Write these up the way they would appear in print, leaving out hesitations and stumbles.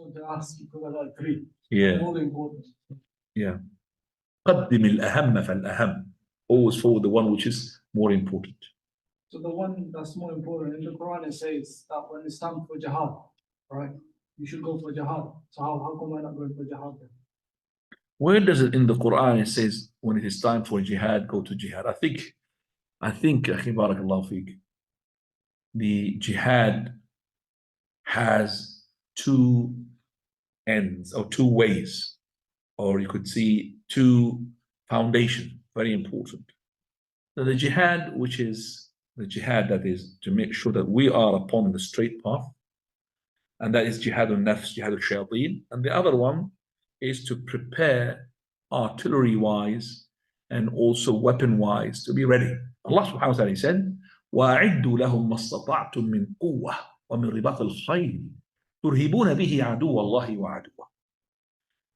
want to ask because I got three. Yeah. More important. Yeah. قدم الأهم فالأهم. Always forward the one which is more important. So the one that's more important, in the Quran it says that when it's time for jihad, right? You should go for jihad. So how come I'm not going for jihad then? Where does it in the Quran it says when it is time for jihad, go to jihad? I think, Akhi Barakallahu Feek, the jihad has two ends or two ways, or you could see two foundations, very important. So the jihad, which is the jihad that is to make sure that we are upon the straight path, and that is jihad al-nafs, jihad al-shayateen, and the other one is to prepare artillery-wise and also weapon-wise to be ready. Allah subhanahu wa ta'ala said, وَأَعِدُّوا لَهُمْ مَا اسْتَطَعْتُم مِّن قُوَّةٍ وَمِن رِبَاطِ الْخَيْلِ تُرْهِبُونَ بِهِ عَدُوَّ اللَّهِ وَعَدُوَّهُ.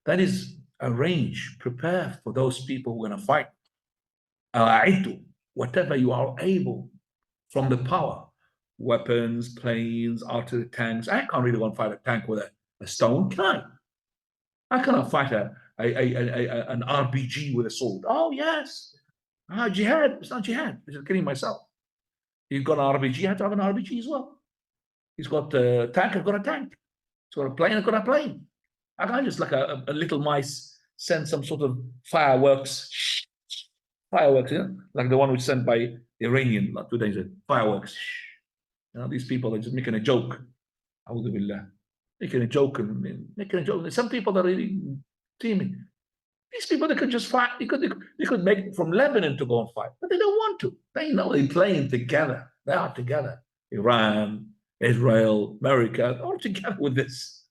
That is, arrange, prepare for those people who are going to fight. أَعِدُّوا, whatever you are able from the power, weapons, planes, artillery, tanks. I can't really go and fight a tank with a stone, can I? I cannot fight an RPG with a sword. Oh, yes. Jihad. It's not jihad. It's just killing myself. He's got an RPG, I have to have an RPG as well. He's got a tank, I've got a tank. He's got a plane, I've got a plane. I can't just like a little mice send some sort of fireworks, you know, like the one which sent by the Iranian like 2 days ago. Fireworks. You know, these people are just making a joke. A'udhu billah. Making a joke and making a joke. Some people are really teaming. These people, they could just fight. They could make from Lebanon to go and fight, but they don't want to. They know they're playing together. They are together. Iran, Israel, America, all together with this.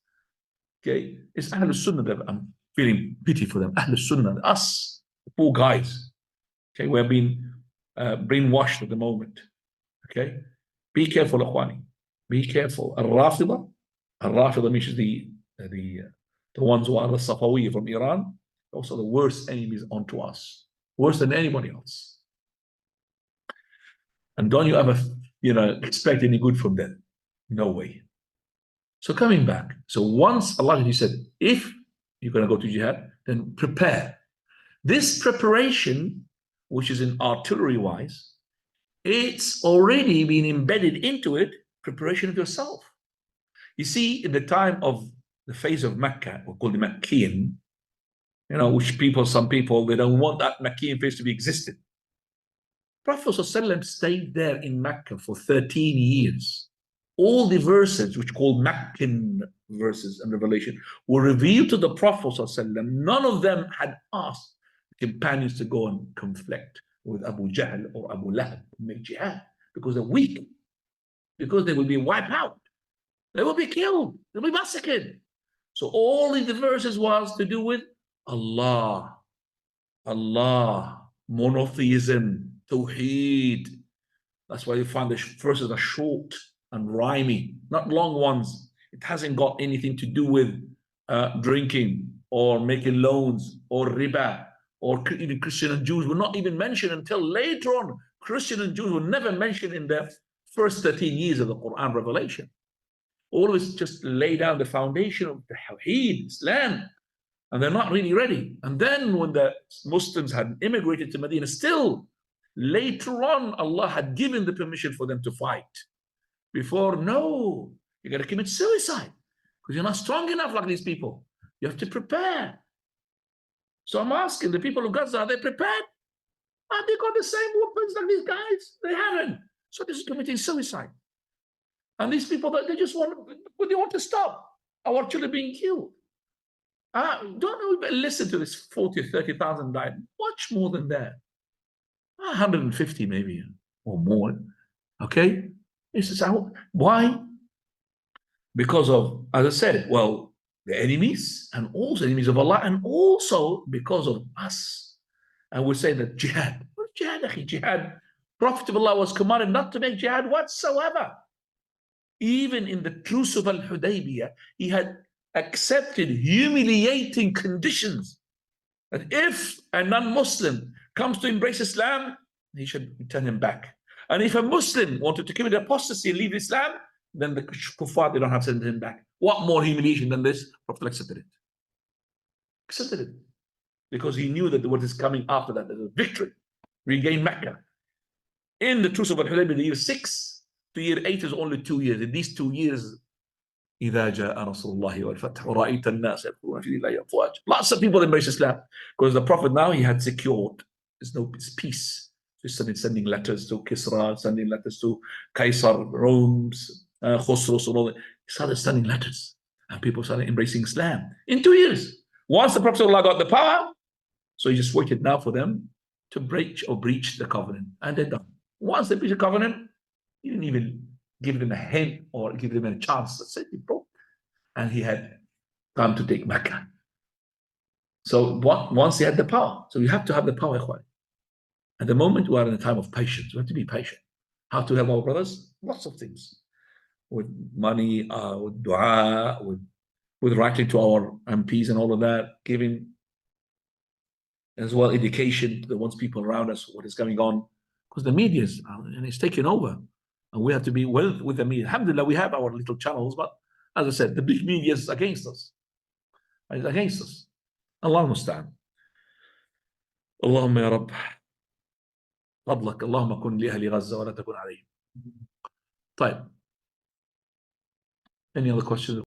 Okay, it's Ahlul Sunnah that I'm feeling pity for them. Ahlul Sunnah, us, the poor guys. Okay, we're being brainwashed at the moment. Okay, be careful, Akhwani. Be careful. Al-Rafida means the ones who are the Safawi from Iran. Also the worst enemies onto us, worse than anybody else. And don't you ever, expect any good from them? No way. So coming back, so once Allah said, if you're going to go to jihad, then prepare. This preparation, which is in artillery-wise, it's already been embedded into it, preparation of yourself. You see, in the time of the phase of Mecca, we call the Makkiyan, which some people, they don't want that Makkiyan phase to be existed. Prophet ﷺ stayed there in Mecca for 13 years. All the verses, which called Meccan verses and revelation, were revealed to the Prophet ﷺ. None of them had asked the companions to go and conflict with Abu Jahl or Abu Lahab to make jihad, because they're weak, because they will be wiped out. They will be killed. They'll be massacred. So all the verses was to do with Allah, monotheism, Tawheed. That's why you find the verses are short and rhyming, not long ones. It hasn't got anything to do with drinking or making loans or riba, or even Christian and Jews were not even mentioned until later on. Christian and Jews were never mentioned in the first 13 years of the Quran revelation. Always just lay down the foundation of the Tawheed, Islam. And they're not really ready. And then when the Muslims had immigrated to Medina, still later on, Allah had given the permission for them to fight. Before, no, you got to commit suicide because you're not strong enough like these people. You have to prepare. So I'm asking the people of Gaza, are they prepared? Have they got the same weapons like these guys? They haven't. So this is committing suicide. And these people, they just want to stop our children being killed. Don't listen to this 40 or 30,000 died. Much more than that. 150 maybe or more. Okay? Why? Because of, as I said, well, the enemies and also enemies of Allah, and also because of us. And we say that jihad. What jihad, akhi? Jihad. Prophet of Allah was commanded not to make jihad whatsoever. Even in the truce of Al-Hudaybiyah, he had accepted humiliating conditions that if a non-Muslim comes to embrace Islam, he should return him back. And if a Muslim wanted to commit apostasy and leave Islam, then the kuffar, they don't have to send him back. What more humiliation than this? Prophet accepted it. Accepted it. Because he knew that what is coming after that is a victory. Regain Mecca. In the truce of Al-Hudaybiyah, the year 6 to year 8 is only 2 years. In these 2 years, إذا جاء نصر الله والفتح ورأيت الناس يدخلون في دين الله أفواج. Lots of people embrace Islam because the Prophet now he had secured it's peace. He started sending letters to Kisra, sending letters to Caesar, Rome, Khosros, and all that. He started sending letters, and people started embracing Islam in 2 years. Once the Prophet got the power, so he just waited now for them to breach the covenant, and they're done. Once they breach the covenant, he didn't even give them a hint or give them a chance. That's it, he broke. And he had time to take Mecca. So once he had the power, so you have to have the power, Ikhwan. At the moment, we are in a time of patience. We have to be patient. How to help our brothers? Lots of things. With money, with dua, with writing to our MPs and all of that, giving as well education to the ones people around us, what is going on. Because the media is, and it's taking over. And we have to be with the media. Alhamdulillah, we have our little channels, but as I said, the big media is against us. It's against us. Allah musta'an. اللهم يا رب فضلك اللهم كن لأهل غزة ولا تكن عليهم. طيب. Any other questions?